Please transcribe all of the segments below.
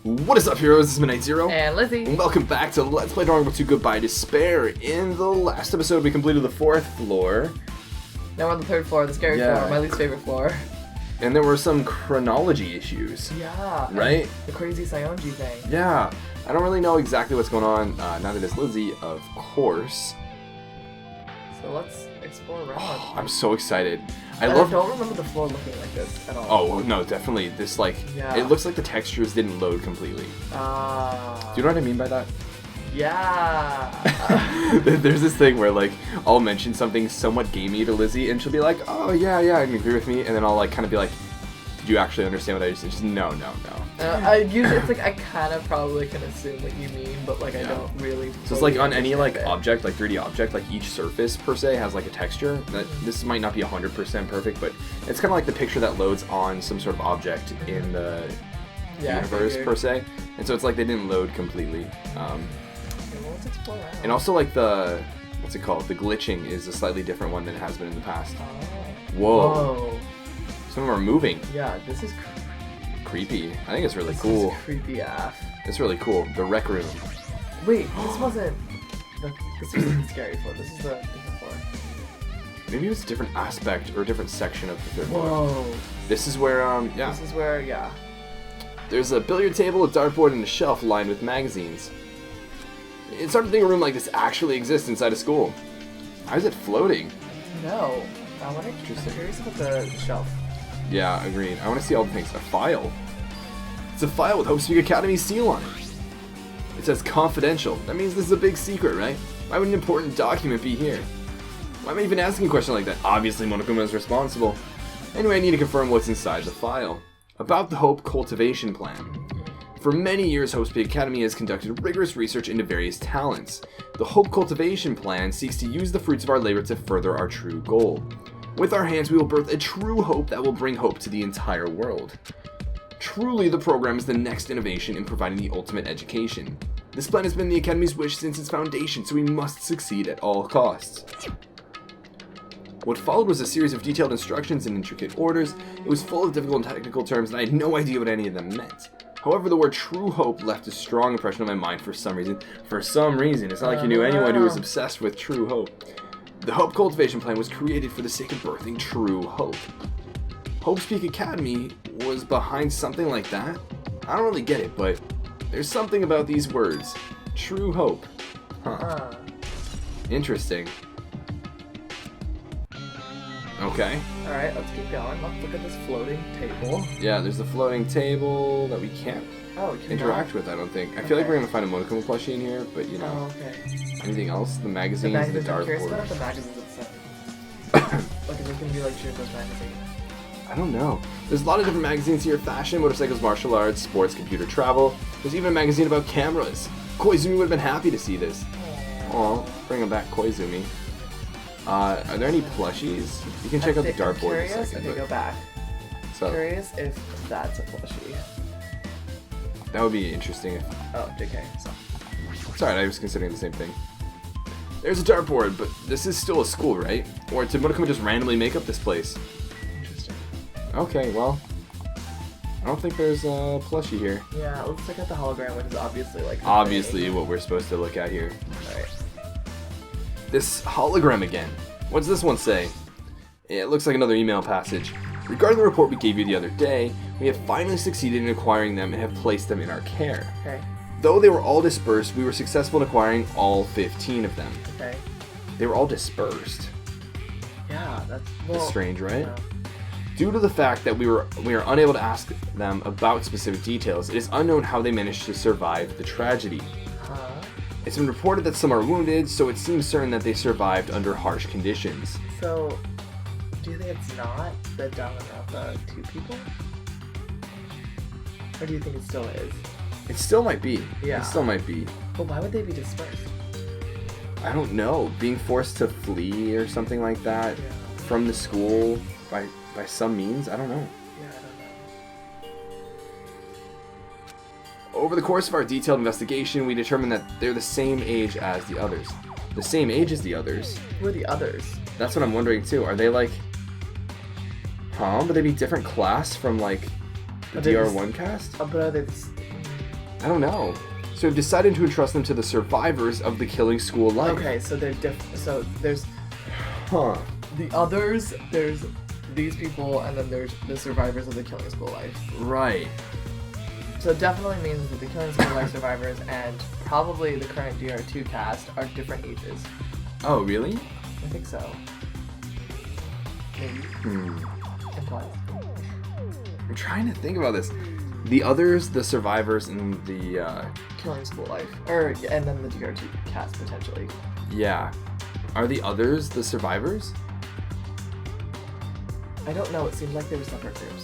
What is up, heroes? This is Midnight Zero. And Lizzie. And welcome back to Let's Play Danganronpa 2 Goodbye Despair. In the last episode, we completed the 4th floor. Now we're on the 3rd floor, the scary floor, my least favorite floor. And there were some chronology issues. Yeah. Right? The crazy Sionji thing. Yeah. I don't really know exactly what's going on. Neither does Lizzie, of course. So let's explore around. Oh, I'm so excited. I don't remember the floor looking like this at all. Oh, no, definitely. This, it looks like the textures didn't load completely. Do you know what I mean by that? Yeah. There's this thing where, I'll mention something somewhat gamey to Lizzie, and she'll be like, oh, yeah, and agree with me, and then I'll, kind of be like, did you actually understand what I just said? She's no. Usually, it's I kind of probably can assume what you mean, but, I don't really. So it's on any, object, 3D object, each surface, per se, has, a texture. This might not be 100% perfect, but it's kind of like the picture that loads on some sort of object in the universe, per se. And so it's they didn't load completely. Let's explore around. And also, the, what's it called? The glitching is a slightly different one than it has been in the past. Whoa. Some of them are moving. Yeah, this is creepy. I think it's really cool. This is creepy AF. It's really cool. The rec room. Wait, this wasn't the scary floor. This is the different floor. Maybe it was a different aspect or a different section of the 3rd floor. Whoa. This is where, This is where, There's a billiard table, a dartboard, and a shelf lined with magazines. It's hard to think a room like this actually exists inside a school. How is it floating? No. I'm curious about the shelf. Yeah, agreed. I want to see all the things. A file. It's a file with Hope Speak Academy's seal on it. It says confidential. That means this is a big secret, right? Why would an important document be here? Why am I even asking a question like that? Obviously, Monokuma is responsible. Anyway, I need to confirm what's inside the file. About the Hope Cultivation Plan. For many years, Hope Speak Academy has conducted rigorous research into various talents. The Hope Cultivation Plan seeks to use the fruits of our labor to further our true goal. With our hands, we will birth a true hope that will bring hope to the entire world. Truly, the program is the next innovation in providing the ultimate education. This plan has been the Academy's wish since its foundation, so we must succeed at all costs. What followed was a series of detailed instructions and intricate orders. It was full of difficult and technical terms, and I had no idea what any of them meant. However, the word true hope left a strong impression on my mind for some reason. It's not like you knew anyone who was obsessed with true hope. The Hope Cultivation Plan was created for the sake of birthing true hope. Hope Speak Academy was behind something like that? I don't really get it, but there's something about these words. True hope. Huh. Interesting. Okay. Alright, let's keep going. Let's look at this floating table. Yeah, there's a floating table that we can't interact with, I don't think. I feel like we're going to find a Monokuma plushie in here, but Oh, okay. Anything else? The magazines, the dartboard. I'm curious about the magazines itself. Is this going to be Junko's magazine? I don't know. There's a lot of different magazines here. Fashion, motorcycles, martial arts, sports, computer, travel. There's even a magazine about cameras. Koizumi would have been happy to see this. Aw, bring him back, Koizumi. Are there any plushies? You can check out the dartboard in a second. Okay, go back. So, Curious if that's a plushie. That would be interesting if... Oh, JK. It's alright, I was considering the same thing. There's a dartboard, but this is still a school, right? Or did Monokuma just randomly make up this place? Interesting. Okay, well... I don't think there's a plushie here. Yeah, let's look at the hologram, which is obviously obviously what we're supposed to look at here. Alright. This hologram again. What's this one say? It looks like another email passage. Regarding the report we gave you the other day, we have finally succeeded in acquiring them and have placed them in our care. Okay. Though they were all dispersed, we were successful in acquiring all 15 of them. Okay. They were all dispersed. Yeah, that's strange, right? Yeah. Due to the fact that we are unable to ask them about specific details, it is unknown how they managed to survive the tragedy. It's been reported that some are wounded, so it seems certain that they survived under harsh conditions. So, do you think it's not the Danganronpa 2 people? Or do you think it still is? It still might be. Yeah. It still might be. But why would they be dispersed? I don't know. Being forced to flee or something like that from the school by some means? I don't know. Yeah, I don't know. Over the course of our detailed investigation, we determined that they're the same age as the others. The same age as the others? Who are the others? That's what I'm wondering too. Are they Would they be different class from the DR1 cast? But are they I don't know. So we've decided to entrust them to the survivors of the killing school life. Okay, so they're different. So there's the others, there's these people, and then there's the survivors of the killing school life. Right. So it definitely means that the killing school life survivors and probably the current DR2 cast are different ages. Oh, really? I think so. Maybe. Implies. I'm trying to think about this. The others, the survivors, and the, Killing school life. And then the DR2 cast, potentially. yeah. Are the others the survivors? I don't know, it seems like they were separate groups.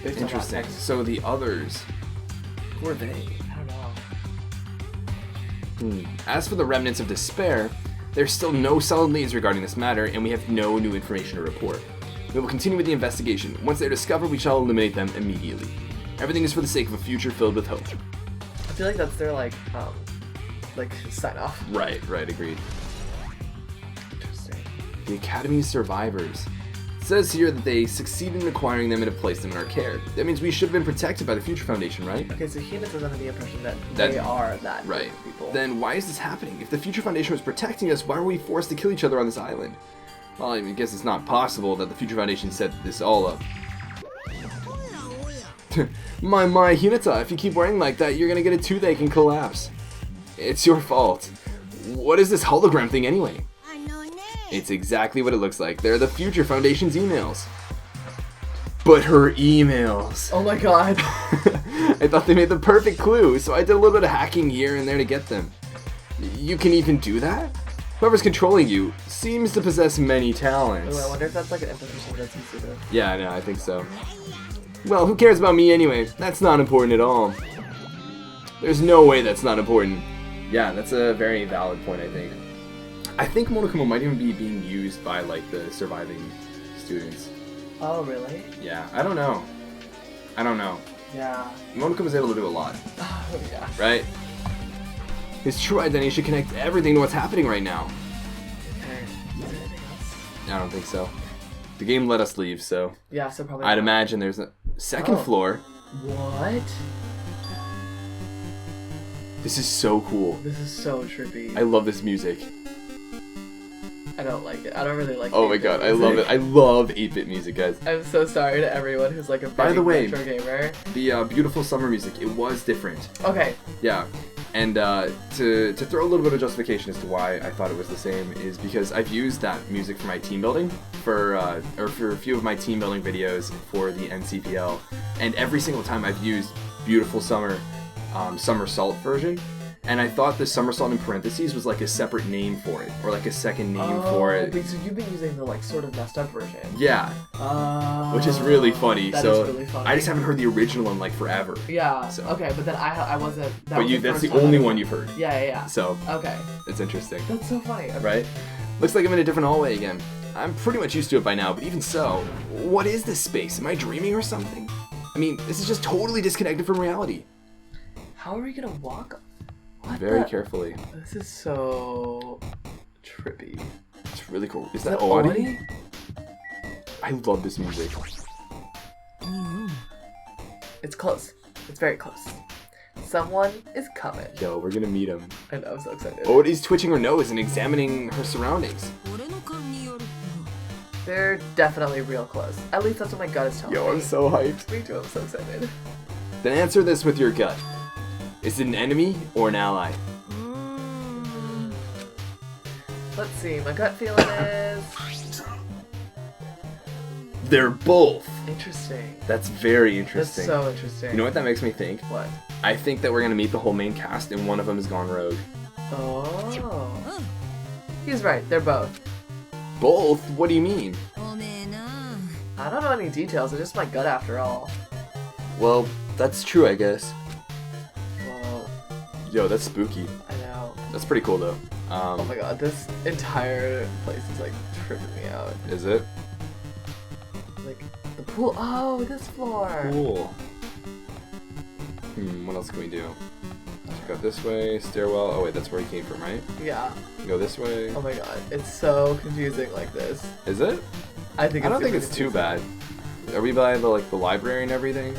Based on that Interesting. text. So the others, who are they? I don't know. As for the remnants of despair, there's still no solid leads regarding this matter, and we have no new information to report. We will continue with the investigation. Once they're discovered, we shall eliminate them immediately. Everything is for the sake of a future filled with hope. I feel like that's their, like sign off. Right, agreed. Interesting. The Academy's survivors. It says here that they succeeded in acquiring them and have placed them in our care. That means we should have been protected by the Future Foundation, right? Okay, so Hinata is under the impression that they are that right. group of people. Then why is this happening? If the Future Foundation was protecting us, why were we forced to kill each other on this island? Well, I guess it's not possible that the Future Foundation set this all up. my, Hinata, if you keep wearing like that, you're gonna get a toothache and collapse. It's your fault. What is this hologram thing anyway? It's exactly what it looks like. They're the Future Foundation's emails. But her emails. Oh my god. I thought they made the perfect clue, so I did a little bit of hacking here and there to get them. You can even do that? Whoever's controlling you seems to possess many talents. Ooh, I wonder if that's like an implication that's sensitive. Yeah, I know, I think so. Well, who cares about me anyway? That's not important at all. There's no way that's not important. Yeah, that's a very valid point, I think. I think Monokuma might even be being used by, like, the surviving students. Oh, really? Yeah, I don't know. Yeah. Monokuma's able to do a lot. Oh, yeah. Right? His true identity should connect everything to what's happening right now. Okay. Is there anything else? I don't think so. The game let us leave, so Yeah, so probably I'd not. imagine there's a second floor. What? This is so cool. This is so trippy. I love this music. I don't like it. I don't really like Oh my 8-bit god, I music. love it. I love 8-bit music, guys. I'm so sorry to everyone who's like a By big the way, retro gamer. The beautiful summer music, it was different. Okay. Yeah. And to throw a little bit of justification as to why I thought it was the same is because I've used that music for my team building, for a few of my team building videos for the NCPL, and every single time I've used Beautiful Summer, Somersault version, and I thought the somersault in parentheses was like a separate name for it, or like a second name for it. Wait, so you've been using the like sort of messed up version? Yeah. Which is really funny. That so is really funny. I just haven't heard the original in like forever. Yeah. So. Okay, but then I wasn't. That But was you the that's first the time only I- one you've heard. Yeah. So Okay. it's interesting. That's so funny. Okay. Right? Looks like I'm in a different hallway again. I'm pretty much used to it by now, but even so, what is this space? Am I dreaming or something? I mean, this is just totally disconnected from reality. How are we gonna walk? What Very the? carefully. This is so trippy. It's really cool. Is Is that Oni? Oni? I love this music. It's close. It's very close. Someone is coming. Yo, we're gonna meet him. I know, I'm so excited. Oni's twitching her nose and examining her surroundings. They're definitely real close. At least that's what my gut is telling me. Yo, I'm so hyped. Me too, I'm so excited. Then answer this with your gut. Is it an enemy or an ally? Let's see, my gut feeling is... They're both. Interesting. That's very That's interesting. so interesting. You know what that makes me think? What? I think that we're gonna meet the whole main cast and one of them has gone rogue. Oh. He's right, they're both. Both? What do you mean? I don't know any details, it's just my gut after all. Well, that's true, I guess. Well, Yo, that's spooky. I know. That's pretty cool, though. Oh my god, this entire place is like tripping me out. Is it? Like, the pool. Oh, this floor. Cool. What else can we do? Go this way, stairwell. Oh wait, that's where he came from, right? Yeah. Go this way. Oh my god, it's so confusing like this. Is it? I think I don't super think it's too confusing. bad. Are we by the the library and everything?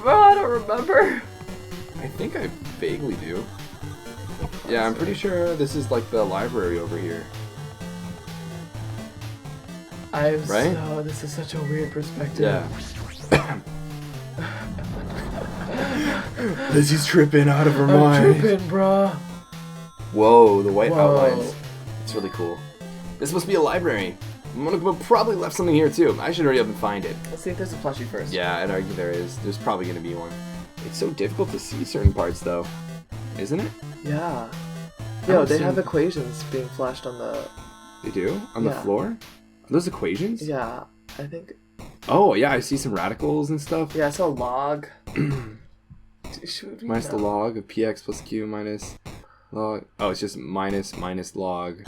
Bro, I don't remember. I think I vaguely do. Yeah, I'm pretty sure this is like the library over here. Right? So, this is such a weird perspective. Yeah. Lizzie's tripping out of her mind. Tripping, bruh. Whoa, the white Whoa. outlines. It's really cool. This must be a library. Monokuma probably left something here too. I should hurry up and find it. Let's see if there's a plushie first. Yeah, I'd argue there is. There's probably going to be one. It's so difficult to see certain parts though. Isn't it? Yeah. I Yo, don't they see- have equations being flashed on the... They do? On the Yeah. floor? Are those equations? Yeah, I think... Oh, yeah, I see some radicals and stuff. Yeah, I saw log. Should we Minus the know? log of px plus q minus log. Oh, it's just minus log.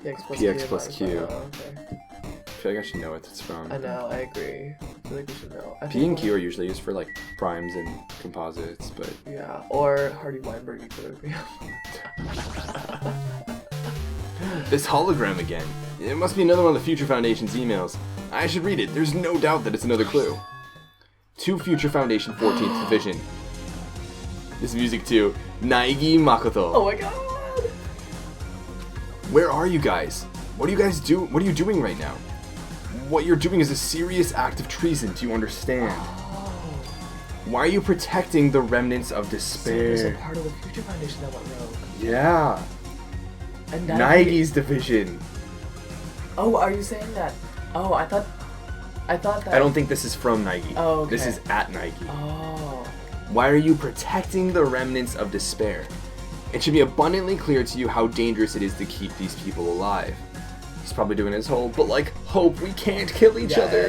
px plus Q. q. Oh, okay. I feel like I should know what it's from. I know, I agree. I feel like we should know. I P think and Q are usually used for like primes and composites, but Yeah, or Hardy-Weinberg equilibrium. this hologram again. It must be another one of the Future Foundation's emails. I should read it. There's no doubt that it's another clue. To Future Foundation 14th Division. This music too. Naegi Makoto. Oh my god! Where are you guys? What do you guys do? What are you doing right now? What you're doing is a serious act of treason. Do you understand? Oh. Why are you protecting the remnants of So there's a despair? part of the Future Foundation that went rogue. Yeah. And that Naigi's division. Oh, are you saying that? Oh, I thought that... I don't think this is from Naigi. Oh, okay. This is at Naigi. Oh. Why are you protecting the remnants of despair? It should be abundantly clear to you how dangerous it is to keep these people alive. He's probably doing his whole, but like, hope we can't kill each other.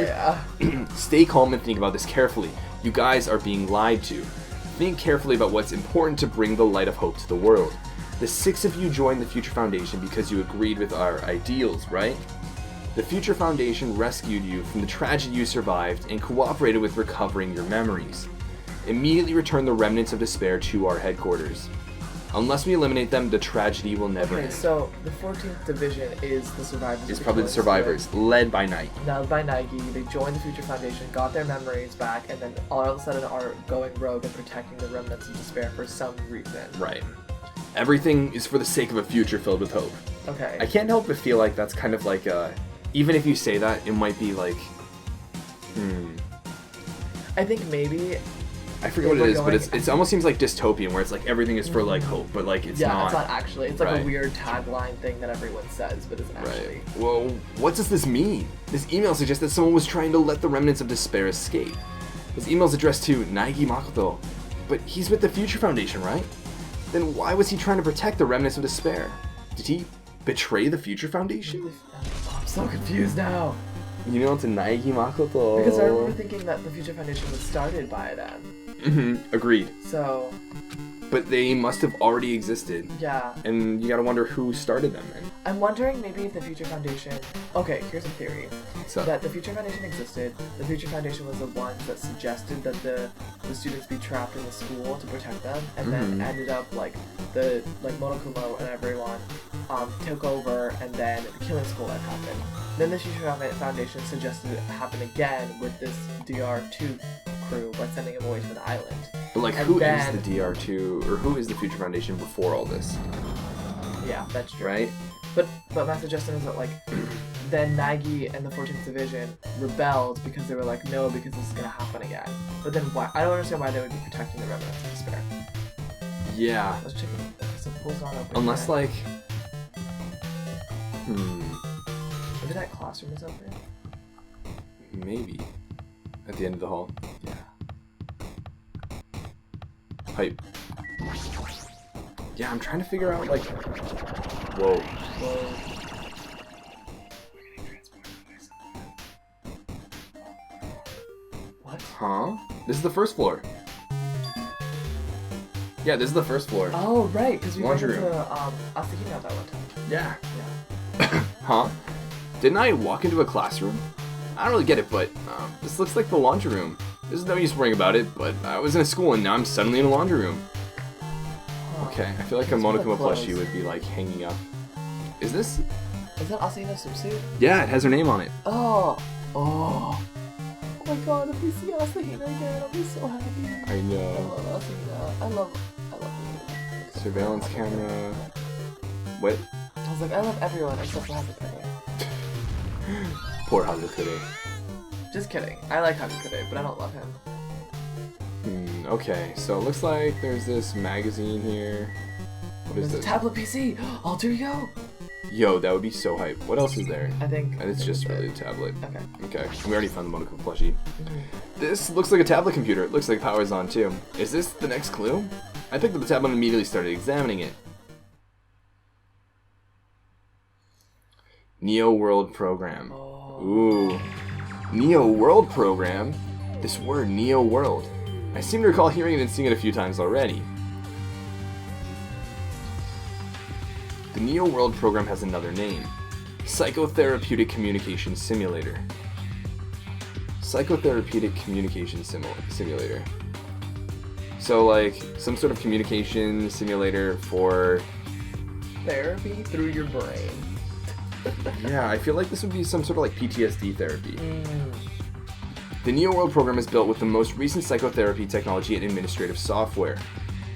Yeah. Stay calm and think about this carefully. You guys are being lied to. Think carefully about what's important to bring the light of hope to the world. The 6 of you joined the Future Foundation because you agreed with our ideals, right? The Future Foundation rescued you from the tragedy you survived and cooperated with recovering your memories. Immediately return the remnants of despair to our headquarters. Unless we eliminate them, the tragedy will never Okay, end. so the 14th Division is the survivors. It's of probably the Close survivors, led by Nike. Split. Now by Nike, they joined the Future Foundation, got their memories back, and then all of a sudden are going rogue and protecting the remnants of despair for some reason. Right. Everything is for the sake of a future filled with hope. Okay. I can't help but feel like that's kind of like even if you say that, it might be like, I think maybe. I forget what it is, but it almost seems like dystopian, where it's like everything is for like hope, but like it's yeah, not. it's not actually. It's like Right. a weird tagline thing that everyone says, but isn't actually. Right. Well, what does this mean? This email suggests that someone was trying to let the remnants of despair escape. This email is addressed to Naegi Makoto, but he's with the Future Foundation, right? Then why was he trying to protect the remnants of despair? Did he betray the Future Foundation? I'm so confused now. You know, to Naegi Makoto. Because I remember thinking that the Future Foundation was started by them. Agreed. So, But they must have already existed. yeah. And you gotta wonder who started them, man. I'm wondering maybe if the Future Foundation... Okay, here's a theory. So, That the Future Foundation existed. The Future Foundation was the ones that suggested that the students be trapped in the school to protect them, and then ended up like Monokuma and everyone took over, and then the killing school had happened. Then the Future Foundation suggested it happen again with this DR2 crew by sending them away to an island. but like, and who is then- the DR2, or who is the Future Foundation before all this, Yeah, that's true. right? But my suggestion is that like then Nagi and the 14th Division rebelled because they were like, no, because this is gonna happen again. But then why? I don't understand why they would be protecting the remnants of despair. Yeah. Let's check it. Okay, so pool's not open. Unless yet. like, Maybe that classroom is open. maybe at the end of the hall. Yeah. Hype. Yeah, I'm trying to figure out like. Whoa. What? Huh? This is the first floor. Yeah, this is the first floor. Oh right, because we went Laundry into room. Asakina that one time. Yeah. Yeah. Huh? Didn't I walk into a classroom? I don't really get it, but this looks like the laundry room. There's no use worrying about it, but I was in a school and now I'm suddenly in a laundry room. Huh. Okay, I feel like a That's where the Monokuma clothes- plushie would be like hanging up. Is this? Is that Asakina's swimsuit? Yeah, it has her name on it. Oh. Oh. my god, if we see Asahina again, I'll be so happy. I I know. love Asahina. I love you. Surveillance camera. What? I was like, I love everyone except for Hazakure. Poor Hazakure. Just kidding. I like Hazakure, but I don't love him. Okay, so it looks like there's this magazine here. What is There's a this? tablet PC! Alter Ego! Yo, that would be so hype. What else is there? I think... And it's just really a tablet. Okay. Okay, we already found the Monoko plushie. This looks like a tablet computer. It looks like power's on too. Is this the next clue? I picked up the tablet and immediately started examining it. Neo World Program. Oh. Ooh. Neo World Program? This word, Neo World. I seem to recall hearing it and seeing it a few times already. The Neo World Program has another name. Psychotherapeutic Communication Simulator. Psychotherapeutic Communication Simulator. So like, some sort of communication simulator for... Therapy through your brain. Yeah, I feel like this would be some sort of like PTSD therapy. The Neo World Program is built with the most recent psychotherapy technology and administrative software.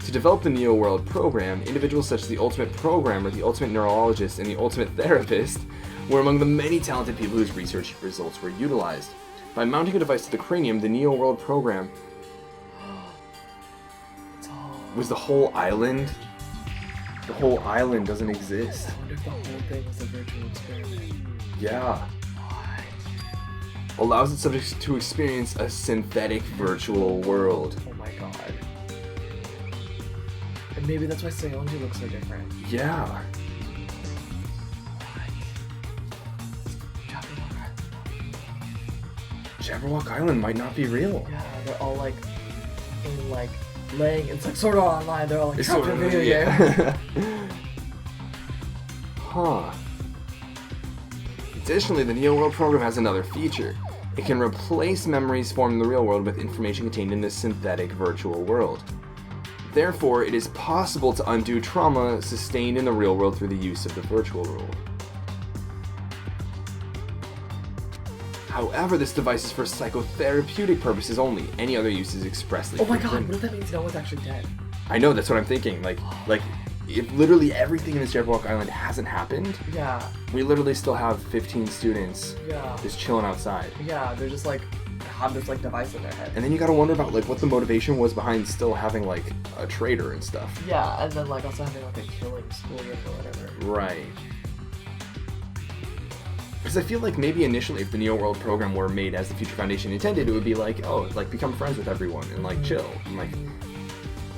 To develop the Neo World Program, individuals such as the Ultimate Programmer, the Ultimate Neurologist, and the Ultimate Therapist were among the many talented people whose research results were utilized. By mounting a device to the cranium, the Neo World Program was the whole island. The whole island doesn't exist. I wonder if the whole thing was a virtual experiment. Yeah. Allows its subjects to experience a synthetic virtual world. Oh my god. And maybe that's why Seonji looks so different. Yeah. Jabberwock Island might not be real. Yeah, they're all like, in like, laying, it's like sort of online, they're all like, It's trapped sort in a of, video game. yeah. Huh. Additionally, the Neo World Program has another feature. It can replace memories formed in the real world with information contained in this synthetic virtual world. Therefore, it is possible to undo trauma sustained in the real world through the use of the virtual world. However, this device is for psychotherapeutic purposes only. Any other use is expressly Oh my god, forbidden. what if that means no one's actually dead? I know, that's what I'm thinking. Like, if literally everything in this Jabberwock Island hasn't happened, Yeah, we literally still have 15 students yeah, just chilling outside. yeah, they're just like, have this like device in their head. And then you gotta wonder about like what the motivation was behind still having like a trader and stuff. Yeah, and then like also having like a killing school game or whatever. Right. Because I feel like maybe initially if the Neo World Program were made as the Future Foundation intended, it would be like, oh, like become friends with everyone and like chill and like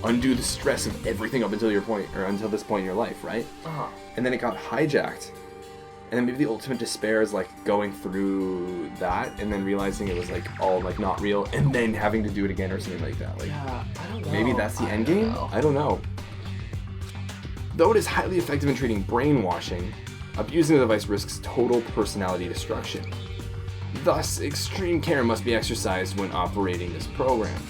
undo the stress of everything up until your point or until this point in your life, right? Uh-huh. And then it got hijacked. And then maybe the ultimate despair is like going through that and then realizing it was like all like not real and then having to do it again or something like that. Like Yeah, I don't know. maybe that's the I end don't game? know. I don't know. Though it is highly effective in treating brainwashing, abusing the device risks total personality destruction. Thus, extreme care must be exercised when operating this program.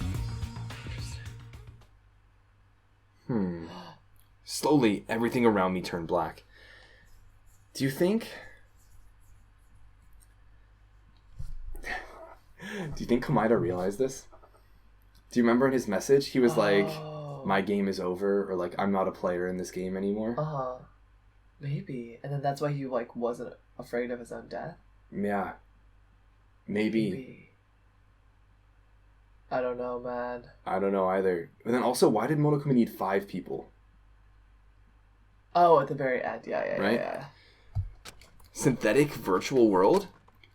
Slowly, everything around me turned black. Do you think Komaeda realized this? Do you remember in his message, he was like, my game is over, or like, I'm not a player in this game anymore? Uh-huh. Maybe. And then that's why he like wasn't afraid of his own death? Yeah. Maybe. I don't know, man. I don't know either. And then also, why did Monokuma need 5 people? Oh, at the very end. Yeah, Right? yeah. Synthetic virtual world?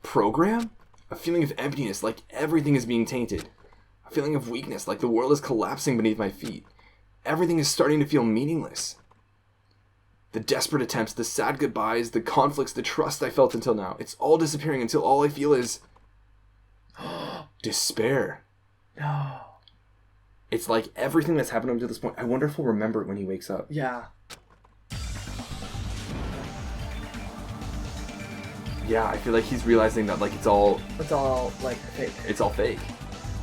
Program? A feeling of emptiness, like everything is being tainted. A feeling of weakness, like the world is collapsing beneath my feet. Everything is starting to feel meaningless. The desperate attempts, the sad goodbyes, the conflicts, the trust I felt until now. It's all disappearing until all I feel is... despair. No. It's like everything that's happened up to this point. I wonder if he'll remember it when he wakes up. Yeah. Yeah, I feel like he's realizing that like it's all like fake. It's all fake.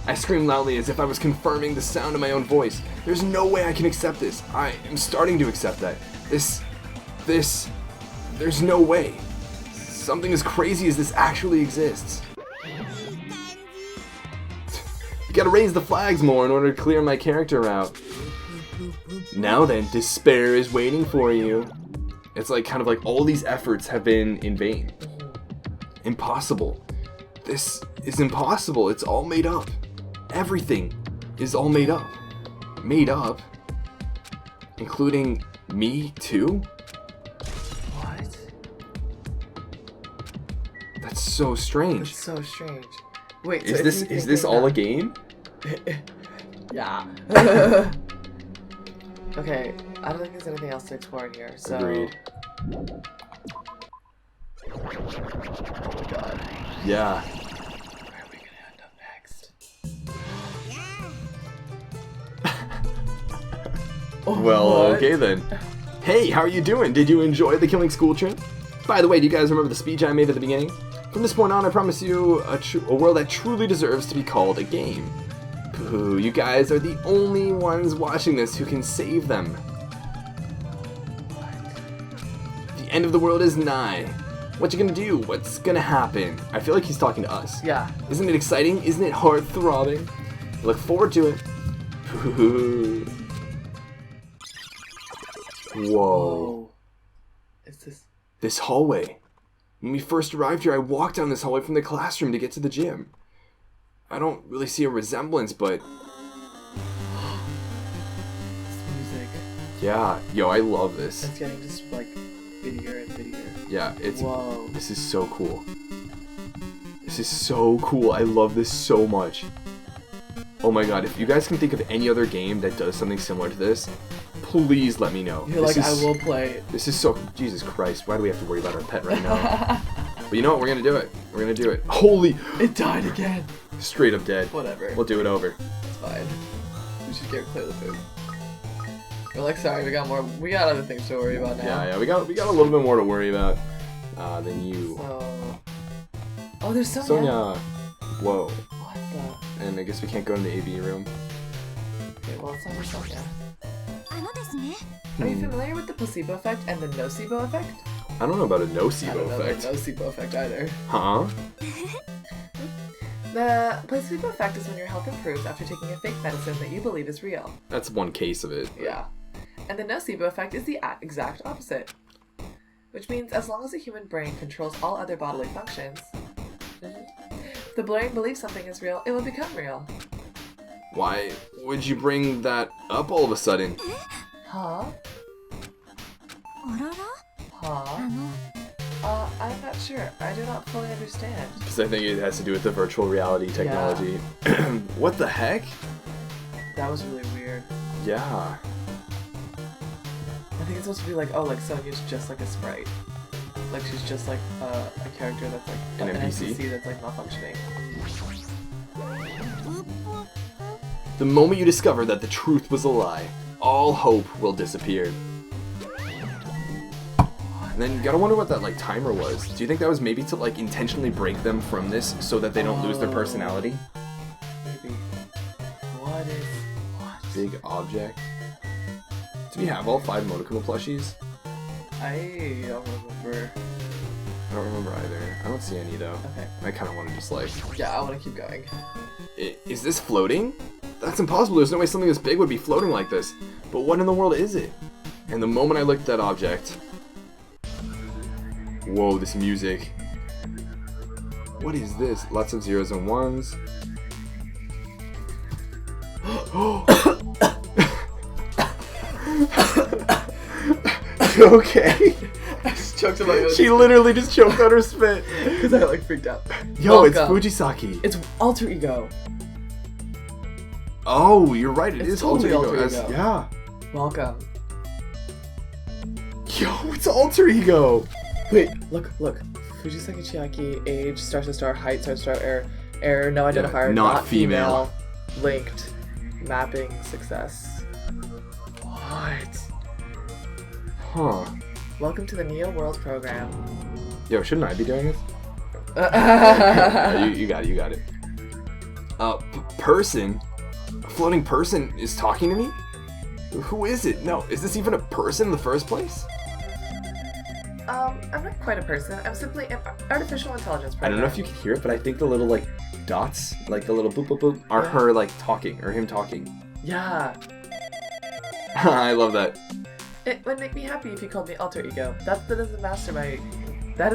I screamed loudly as if I was confirming the sound of my own voice. There's no way I can accept this. I am starting to accept that. There's no way. Something as crazy as this actually exists. You gotta raise the flags more in order to clear my character route. Now then, despair is waiting for you. It's like kind of like all these efforts have been in vain. Impossible. This is impossible. It's all made up. Everything is all made up. Made up? Including me too? What? That's so strange. It's so strange. Wait, so Is this all a game? Yeah. Okay, I don't think there's anything else to explore in here, so... Agreed. Oh my god. Yeah. Where are we gonna end up next? Well, What? okay then. Hey, how are you doing? Did you enjoy the Killing School trip? By the way, do you guys remember the speech I made at the beginning? From this point on, I promise you a world that truly deserves to be called a game. Pooh, you guys are the only ones watching this who can save them. The end of the world is nigh. What you gonna do? What's gonna happen? I feel like he's talking to us. Yeah. Isn't it exciting? Isn't it heart-throbbing? Look forward to it. Pooh. Whoa. Is this... This hallway. When we first arrived here, I walked down this hallway from the classroom to get to the gym. I don't really see a resemblance, but... This music. Yeah, yo, I love this. It's getting just, like, bittier and bittier. Yeah, it's... Whoa. This is so cool. This is so cool. I love this so much. Oh my god, if you guys can think of any other game that does something similar to this, please let me know. You're like, I will play. This is so... Jesus Christ, why do we have to worry about our pet right now? But you know what? We're gonna do it. We're gonna do it. Holy... It died again. Straight up dead. Whatever. We'll do it over. It's fine. We should get clear the food. We're like, sorry, we got other things to worry about now. Yeah, we got a little bit more to worry about than you. So... Oh, there's Sonia. Sonia. Whoa. What the... And I guess we can't go in the AV room. Okay, well, it's not just Sonia. あのですね。 Are you familiar with the placebo effect and the nocebo effect? I don't know about a I nocebo don't know effect. the nocebo effect either. Huh? The placebo effect is when your health improves after taking a fake medicine that you believe is real. That's one case of it. Yeah. And the nocebo effect is the exact opposite. Which means as long as the human brain controls all other bodily functions, if the brain believes something is real, it will become real. Why would you bring that up all of a sudden? Huh? あらら。 Huh? あの。 I'm not sure. I do not fully understand. Because I think it has to do with the virtual reality technology. What the heck? That was really weird. Yeah. I think it's supposed to be like, oh, like Sonia's just like a sprite. Like she's just like a character that's like An NPC? that's like malfunctioning. The moment you discover that the truth was a lie, all hope will disappear. And then you gotta wonder what that like timer was. Do you think that was maybe to like intentionally break them from this so that they don't lose their personality? Maybe. What? Big object. Do we have all 5 Monokuma plushies? I don't remember. I don't remember either. I don't see any though. Okay. I kind of want to just like... Yeah, I want to keep going. Is this floating? That's impossible. There's no way something this big would be floating like this. But what in the world is it? And the moment I looked at that object... Whoa, this music. What is this? Lots of zeros and ones. Okay. I just choked on my own. She literally just choked on her spit. Because I like freaked out. Yo, it's Welcome. Fujisaki. It's alter ego. Oh, you're right. It's It is totally alter ego. alter ego. Yeah. Welcome. Yo, it's alter ego. Wait, look. Fujisaki Chiaki, age, star, height, star, error, no identifier, not female. Linked, mapping, success. What? Huh. Welcome to the Neo World program. Yo, shouldn't I be doing this? You got it. Person? A floating person is talking to me? Who is it? No, is this even a person in the first place? I'm not quite a person. I'm simply an artificial intelligence program. I don't know if you can hear it, but I think the little, like, like dots, like the little boop boop boop, are her like talking or him talking. Yeah. I love that. It would make me happy if you called me alter ego. That is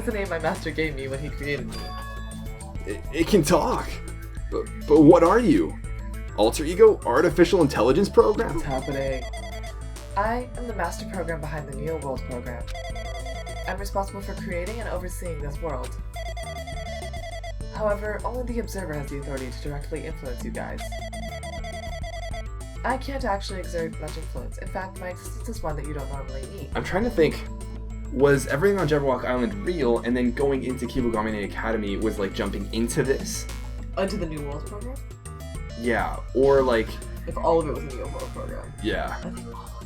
the name my master gave me when he created me. It can talk. But what are you? Alter ego? Artificial intelligence program? What's happening? I am the master program behind the Neo World program. I'm responsible for creating and overseeing this world. However, only the observer has the authority to directly influence you guys. I can't actually exert much influence. In fact, my existence is one that you don't normally meet. I'm trying to think, was everything on Jabberwock Island real, and then going into Kibogamine Academy was like jumping into this? Into the New World program? Yeah, or like... If all of it was a Neo World program. Yeah.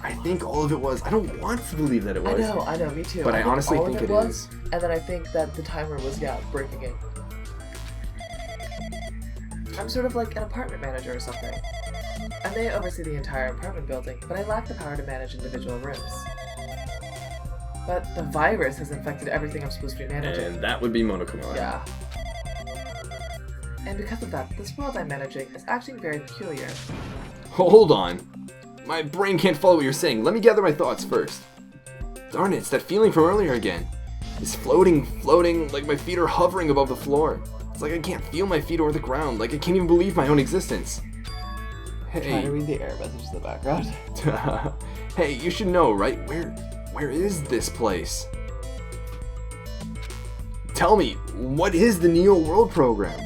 I think all of it was. I don't want to believe that it was. I know, me too. But I honestly all think of it was, is. And then I think that the timer was, breaking it. I'm sort of like an apartment manager or something. I may oversee the entire apartment building, but I lack the power to manage individual rooms. But the virus has infected everything I'm supposed to be managing. And that would be Monokuma. Yeah. And because of that, this world I'm managing is acting very peculiar. Hold on. My brain can't follow what you're saying. Let me gather my thoughts first. Darn it, it's that feeling from earlier again. It's floating, like my feet are hovering above the floor. It's like I can't feel my feet or the ground, like I can't even believe my own existence. Trying to Hey. read the error messages in the background. Hey, you should know, right? Where is this place? Tell me, what is the Neo World program?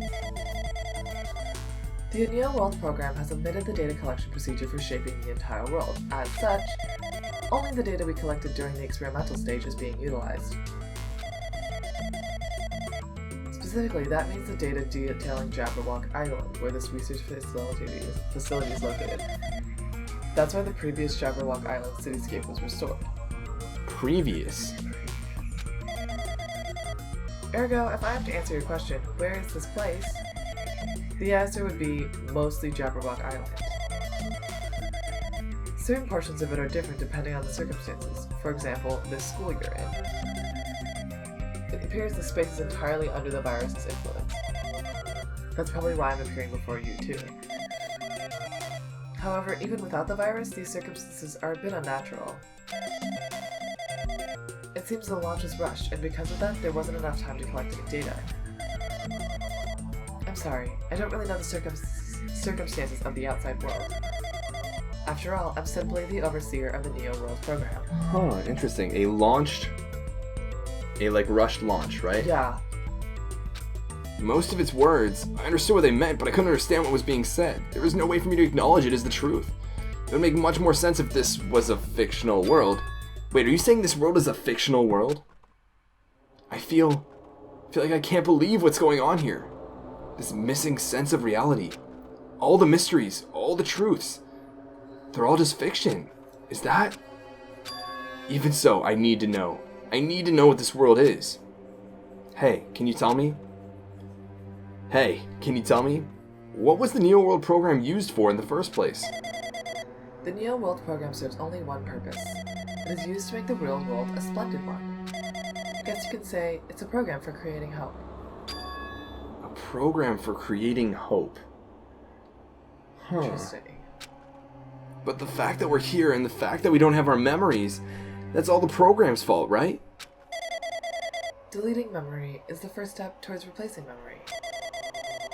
The Neo World program has omitted the data collection procedure for shaping the entire world. As such, only the data we collected during the experimental stage is being utilized. Specifically, that means the data detailing Jabberwock Island, where this research facility is located. That's why the previous Jabberwock Island cityscape was restored. Previous? Ergo, if I have to answer your question, where is this place? The answer would be mostly Jabberwock Island. Certain portions of it are different depending on the circumstances. For example, this school you're in. It appears the space is entirely under the virus's influence. That's probably why I'm appearing before you too. However, even without the virus, these circumstances are a bit unnatural. It seems the launch was rushed, and because of that, there wasn't enough time to collect any data. I'm sorry, I don't really know the circumstances of the outside world. After all, I'm simply the overseer of the Neo World program. Huh, interesting. A rushed launch, right? Yeah. Most of its words, I understood what they meant, but I couldn't understand what was being said. There was no way for me to acknowledge it as the truth. It would make much more sense if this was a fictional world. Wait, are you saying this world is a fictional world? I feel like I can't believe what's going on here. This missing sense of reality. All the mysteries, all the truths. They're all just fiction. Is that? Even so, I need to know. I need to know what this world is. Hey, can you tell me? Hey, can you tell me? What was the Neo World program used for in the first place? The Neo World program serves only one purpose. It is used to make the real world a splendid one. I guess you could say it's a program for creating hope. A program for creating hope. Huh. Interesting. But the fact that we're here and the fact that we don't have our memories, that's all the program's fault, right? Deleting memory is the first step towards replacing memory.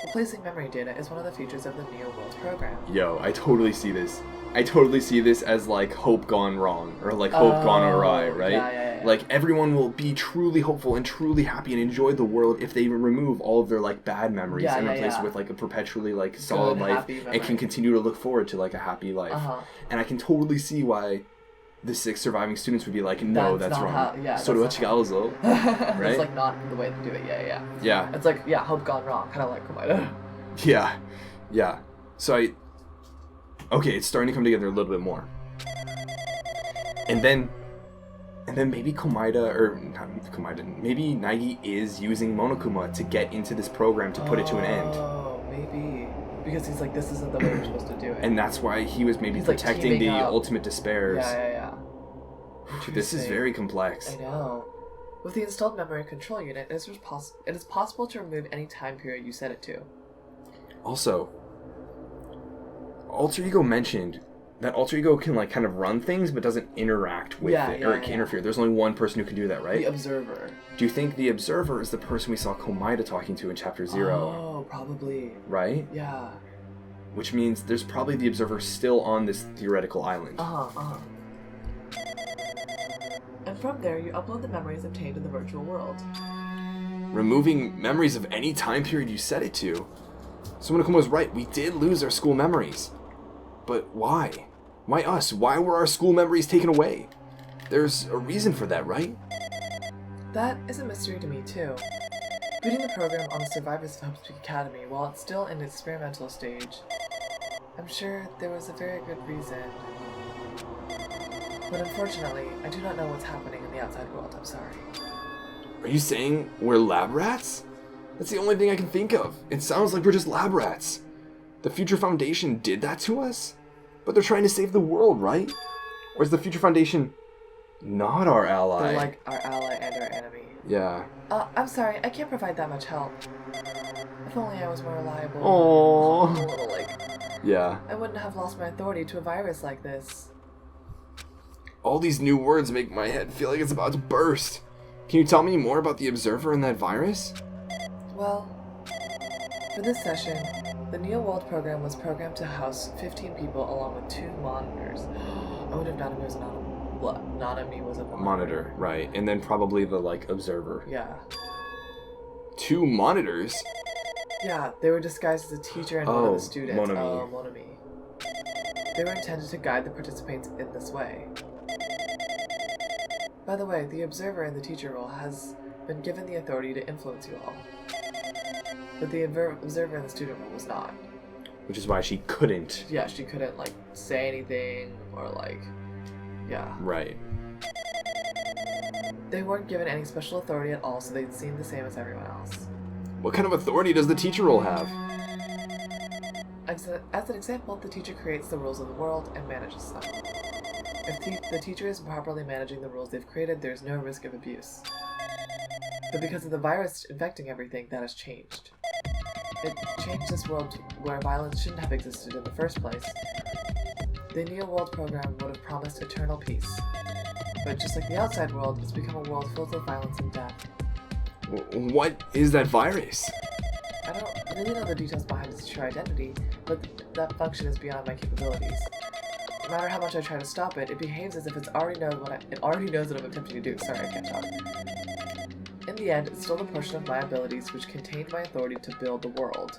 Replacing memory data is one of the features of the Neo World program. Yo, I totally see this. I totally see this as like hope gone wrong, or like hope gone awry, right? Yeah. Like everyone will be truly hopeful and truly happy and enjoy the world if they remove all of their like bad memories and replace it with like a perpetually like solid life and can continue to look forward to like a happy life. And I can totally see why the 6 surviving students would be like, no, that's wrong. So do right? It's like not the way to do it. Yeah. It's like, hope gone wrong. Kind of like Komaida. Yeah. So okay, it's starting to come together a little bit more. And then maybe maybe Naegi is using Monokuma to get into this program to put it to an end. Oh, maybe. Because he's like, this isn't the way we're supposed to do it. And that's why he was maybe protecting the ultimate despairs. Yeah. This is very complex. I know. With the installed memory control unit, it is possible to remove any time period you set it to. Also, Alter Ego mentioned that Alter Ego can like kind of run things but doesn't interact with it, or it can interfere. There's only one person who can do that, right? The Observer. Do you think the Observer is the person we saw Komaeda talking to in Chapter 0? Oh, probably. Right? Yeah. Which means there's probably the Observer still on this theoretical island. And from there, you upload the memories obtained in the virtual world. Removing memories of any time period you set it to. So Monokuma was right, we did lose our school memories. But why? Why us? Why were our school memories taken away? There's a reason for that, right? That is a mystery to me, too. Reading the program on the survivors of Hope's Peak Academy while it's still in its experimental stage, I'm sure there was a very good reason. But unfortunately, I do not know what's happening in the outside world, I'm sorry. Are you saying we're lab rats? That's the only thing I can think of. It sounds like we're just lab rats. The Future Foundation did that to us? But they're trying to save the world, right? Or is the Future Foundation not our ally? They're like our ally and our enemy. Yeah. I'm sorry, I can't provide that much help. If only I was more reliable. Aww. A little, like... Yeah. I wouldn't have lost my authority to a virus like this. All these new words make my head feel like it's about to burst. Can you tell me more about the Observer and that virus? Well, for this session, the Neo World program was programmed to house 15 people along with 2 monitors. I would have known it was Nanami was a Monitor, right. And then probably the, like, Observer. Yeah. 2 monitors? Yeah, they were disguised as a teacher and one of the students. Monami. Oh, Monami. They were intended to guide the participants in this way. By the way, the Observer in the teacher role has been given the authority to influence you all. But the Observer in the student role was not. Which is why she couldn't. Yeah, she couldn't, like, say anything or, like... Yeah. Right. They weren't given any special authority at all, so they'd seem the same as everyone else. What kind of authority does the teacher role have? As an example, the teacher creates the rules of the world and manages them. If the teacher is properly managing the rules they've created, there's no risk of abuse. But because of the virus infecting everything, that has changed. It changed this world where violence shouldn't have existed in the first place. The Neo World program would have promised eternal peace. But just like the outside world, it's become a world filled with violence and death. What is that virus? I don't really know the details behind its true identity, but that function is beyond my capabilities. No matter how much I try to stop it, it behaves as if it already knows what I'm attempting to do. Sorry, I can't talk. In the end, it stole a portion of my abilities, which contained my authority to build the world.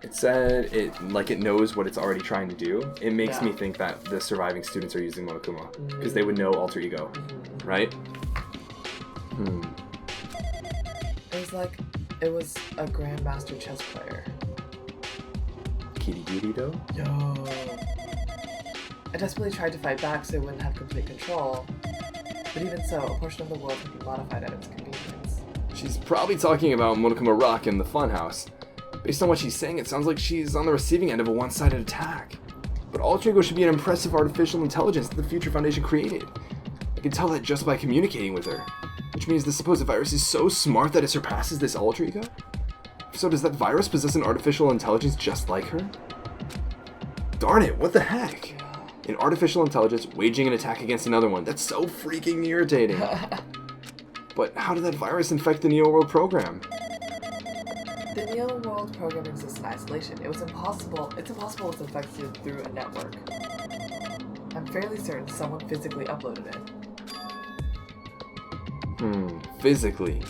It said it knows what it's already trying to do. It makes me think that the surviving students are using Monokuma, because they would know Alter Ego, right? It was a Grandmaster chess player. Kirigirido? Yo. I desperately tried to fight back so it wouldn't have complete control, but even so, a portion of the world could be modified at its convenience. She's probably talking about Monokuma Rock in the funhouse. Based on what she's saying, it sounds like she's on the receiving end of a one-sided attack. But Alter Ego should be an impressive artificial intelligence that the Future Foundation created. I can tell that just by communicating with her. Which means the supposed virus is so smart that it surpasses this Alter Ego? So does that virus possess an artificial intelligence just like her? Darn it, what the heck? An artificial intelligence waging an attack against another one. That's so freaking irritating. But how did that virus infect the Neo World program? The Neo World program exists in isolation. It's impossible it's infected through a network. I'm fairly certain someone physically uploaded it. Physically.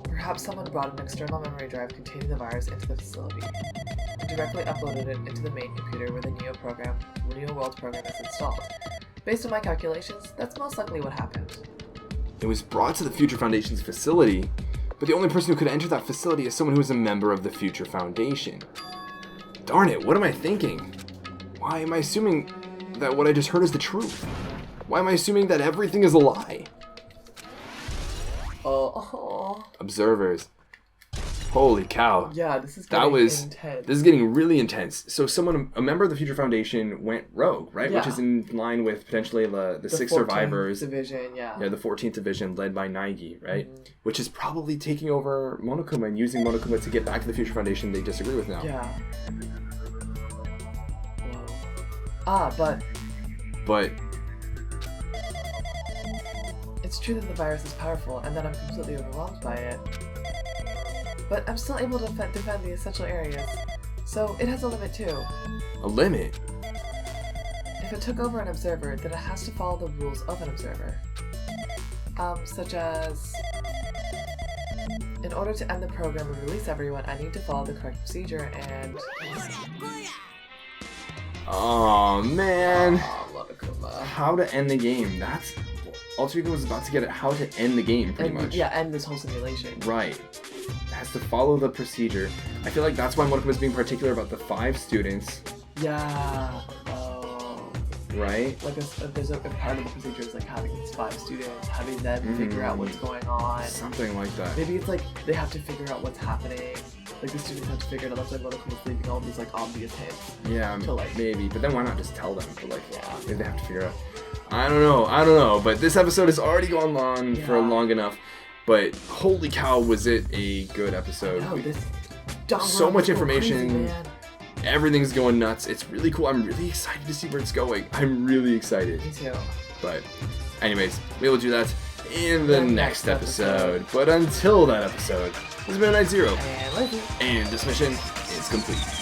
Perhaps someone brought an external memory drive containing the virus into the facility, and directly uploaded it into the main computer where the Neo World program is installed. Based on my calculations, that's most likely what happened. It was brought to the Future Foundation's facility, but the only person who could enter that facility is someone who is a member of the Future Foundation. Darn it, what am I thinking? Why am I assuming that what I just heard is the truth? Why am I assuming that everything is a lie? Oh. Observers. Holy cow. Yeah, this is That getting was intense. This is getting really intense. So a member of the Future Foundation went rogue, right? Yeah. Which is in line with potentially the 6 survivors. Division, yeah. Yeah, the 14th division led by Naegi, right? Mm-hmm. Which is probably taking over Monokuma and using Monokuma to get back to the Future Foundation they disagree with now. Yeah. Whoa. But it's true that the virus is powerful and that I'm completely overwhelmed by it. But I'm still able to defend the essential areas. So it has a limit too. A limit? If it took over an observer, then it has to follow the rules of an observer. Such as... In order to end the program and release everyone, I need to follow the correct procedure and... Oh man. Monokuma. How to end the game. That's... Alter Ego was about to get at how to end the game, pretty much. Yeah, end this whole simulation. Right. It has to follow the procedure. I feel like that's why Monokuma is being particular about the 5 students. Yeah. Oh. Right? Like there's a part of the procedure is like having these 5 students, having them figure out what's going on. Something like that. Maybe it's like they have to figure out what's happening. Like the students have to figure it out. That's why Monokuma's leaving all these like obvious hints. Yeah, to, like, maybe. But then why not just tell them? But like, Yeah. maybe they have to figure out. I don't know. But this episode has already gone on for long enough. But holy cow, was it a good episode. No, this So much information. Crazy, man. Everything's going nuts. It's really cool. I'm really excited to see where it's going. I'm really excited. Me too. But anyways, we will do that in the next episode. But until that episode, this has been Night Zero. And Lizzie. And this mission is complete.